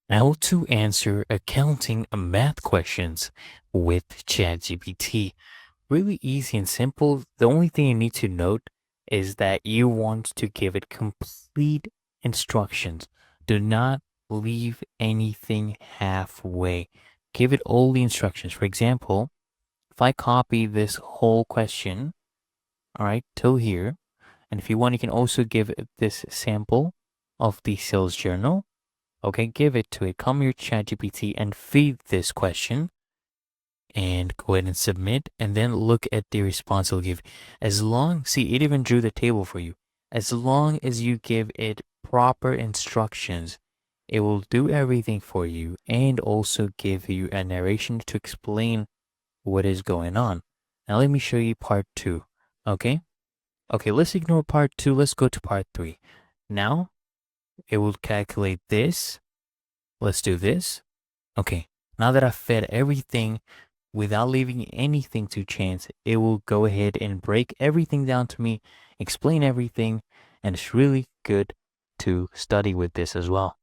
How to answer accounting math questions with ChatGPT. Really easy and simple. The only thing you need to note is that you want to give it complete instructions. Do not leave anything halfway. Give it all the instructions. For example, if I copy this whole question, all right, till here, and if you want, you can also give it this sample of the sales journal. Okay, give it to it. Come your ChatGPT and feed this question and go ahead and submit, and then look at the response it'll give. As long, see, it even drew the table for you. As long as you give it proper instructions, it will do everything for you and also give you a narration to explain what is going on. Now let me show you part two. Okay? Okay, let's ignore part two. Let's go to part three. Now it will calculate this. Let's do this. Okay, now that I've fed everything without leaving anything to chance, it will go ahead and break everything down to me, explain everything, and it's really good to study with this as well.